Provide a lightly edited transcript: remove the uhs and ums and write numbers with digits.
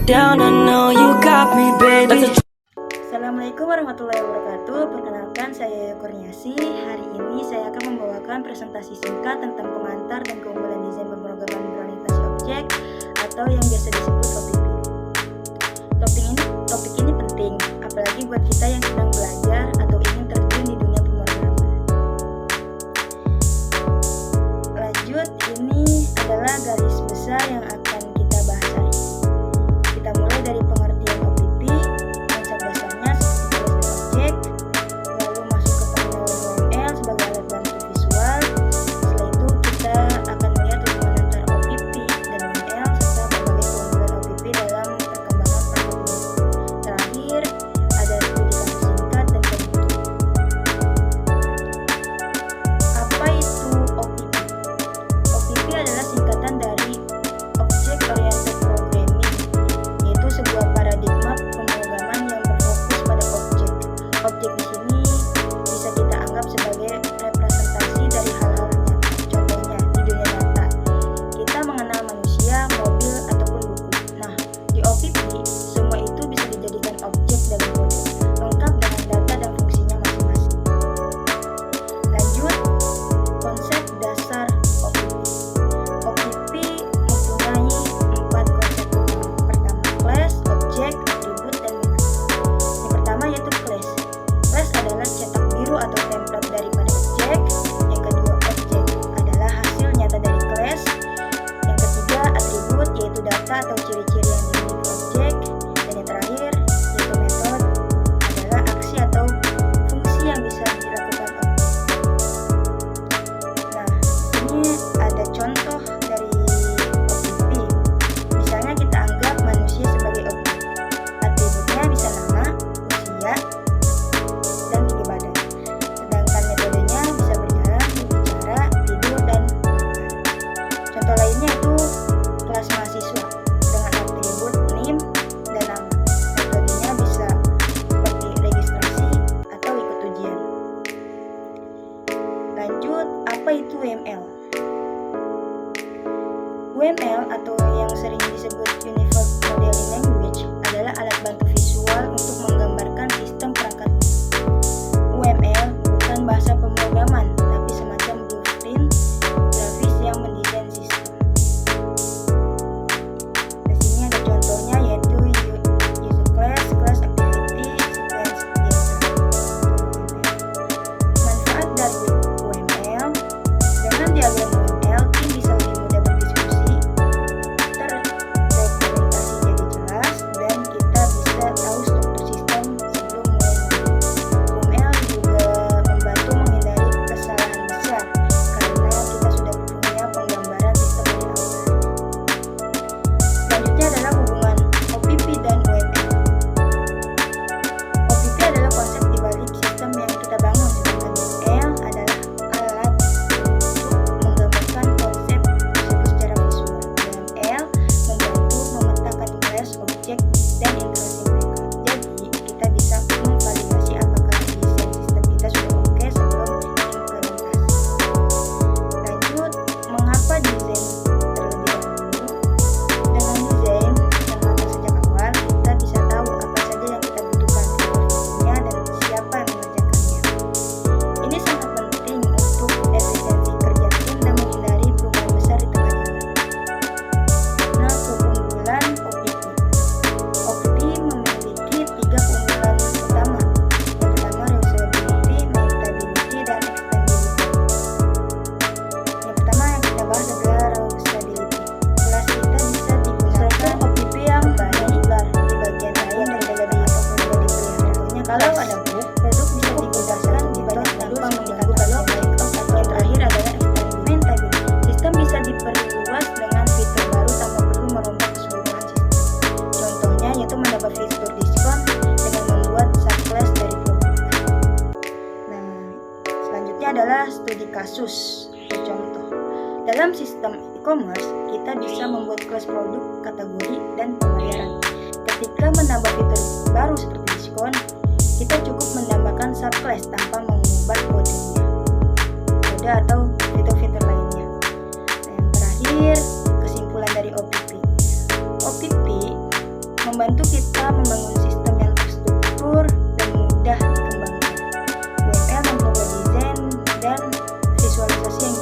down, I know you got me, baby. Assalamualaikum warahmatullahi wabarakatuh. Perkenalkan, saya Kurniasi. Hari ini saya akan membawakan presentasi singkat tentang pengantar dan keunggulan desain pemrograman berorientasi objek atau yang biasa disebut OPP. Topik ini penting, apalagi buat kita yang sedang belajar atau ingin terjun di dunia pemrograman. Lanjut, ini adalah garis besar yang akan kita bahas hari ini. Kita mulai dari pengertian OPP, konsep dasarnya seperti kelas objek, lalu masuk ke pengenalan UML sebagai alat bantu visual. Setelah itu kita akan melihat hubungan antara OPP dan UML serta berbagai keunggulan OPP dalam perkembangan platform. Terakhir, ada studi kasus singkat dan penutup. Apa itu OPP? OPP adalah singkatan dari Object Oriented Programming, yaitu sebuah paradigma pemrograman yang berfokus pada objek. Objek di sini bisa kita anggap sebagai representasi dari hal-hal nyata. Contohnya, di dunia nyata, kita mengenal manusia, mobil, ataupun buku. Nah, di OPP, semua itu bisa dijadikan objek dan kode, lengkap dengan data dan fungsinya masing-masing. Lanjut, konsep dasar OPP. OPP mempunyai 4 konsep utama. Pertama, class, objek, atribut, dan metode. Yang pertama yaitu class. Class adalah cetak biru atau template daripada objek. Yang kedua, objek adalah hasil nyata dari class. Yang ketiga, atribut yaitu data atau ciri-ciri yang dimiliki objek. Dan yang terakhir, yaitu metode adalah aksi atau fungsi yang bisa dilakukan objek. Nah, ini ada contoh dari OPP. Misalnya kita anggap manusia sebagai objek. Atributnya bisa nama, usia, dan tinggi badan. Sedangkan metodenya bisa berjalan, berbicara, tidur, dan makan. Contoh lainnya itu kelas mahasiswa dengan atribut NIM dan nama. Metodenya bisa seperti registrasi atau ikut ujian. Lanjut, apa itu UML? UML atau yang sering disebut Unified Modeling Language adalah alat bantu visual untuk menggambarkan sistem perangkatnya. UML bukan bahasa pemrograman, tapi semacam blueprint grafis yang mendesain sistem. Di sini ada contohnya yaitu user class, class activity, sequence diagram. Manfaat dari UML: dengan diagram UML, tim bisa lebih mudah berdiskusi, terrepresentasi jadi jelas, dan kita bisa tahu struktur sistem sebelum mulai ngomong. UML juga membantu menghindari kesalahan besar karena kita sudah punya penggambaran sistem dari awal. Selanjutnya adalah hubungan OPP dan UML. OPP adalah konsep dibalik sistem yang kita bangun, sedangkan UML adalah alat untuk menggambarkan konsep tersebut secara visual. UML membantu memetakan kelas, objek, dan interaksi mereka. Jadi, kita bisa memvalidasi apakah desain sistem kita sudah oke sebelum implementasi. Lanjut, mengapa desain terlebih dahulu? Dengan desain yang matang sejak awal, kita bisa tahu apa saja yang kita butuhkan, filosofinya, dan siapa yang mengerjakannya. Ini sangat penting untuk efisiensi kerja tim dan menghindari perubahan besar di tengah jalan. Nah, keunggulan OPP. OPP memiliki 3 keunggulan utama. Yang pertama, reusability, maintainability, dan extendability. Yang pertama yang kita bahas adalah reusability. Kelas kita bisa digunakan OPP yang regular di bagian lain dari dalam ataupun tidak dipelihara. Contohnya, kalau ada bug, produk bisa digunakan di banyak tanpa mengganggu bagian lain. Yang terakhir adalah extendability. Sistem bisa diperluas dengan fitur baru tanpa perlu merombak keseluruhan sistem. Contohnya yaitu mendapat fitur diskon dengan membuat subclass dari produk. Nah, selanjutnya adalah studi kasus. Contoh, dalam sistem e-commerce, kita bisa membuat kelas produk, kategori, dan pembayaran. Ketika menambah fitur baru seperti diskon, kita cukup menambahkan subclass tanpa mengubah kodenya, kode atau fitur-fitur lainnya. Nah, yang terakhir, kesimpulan dari OPP. OPP membantu kita membangun sistem yang terstruktur dan mudah dikembangkan. UML memperoleh desain dan visualisasi yang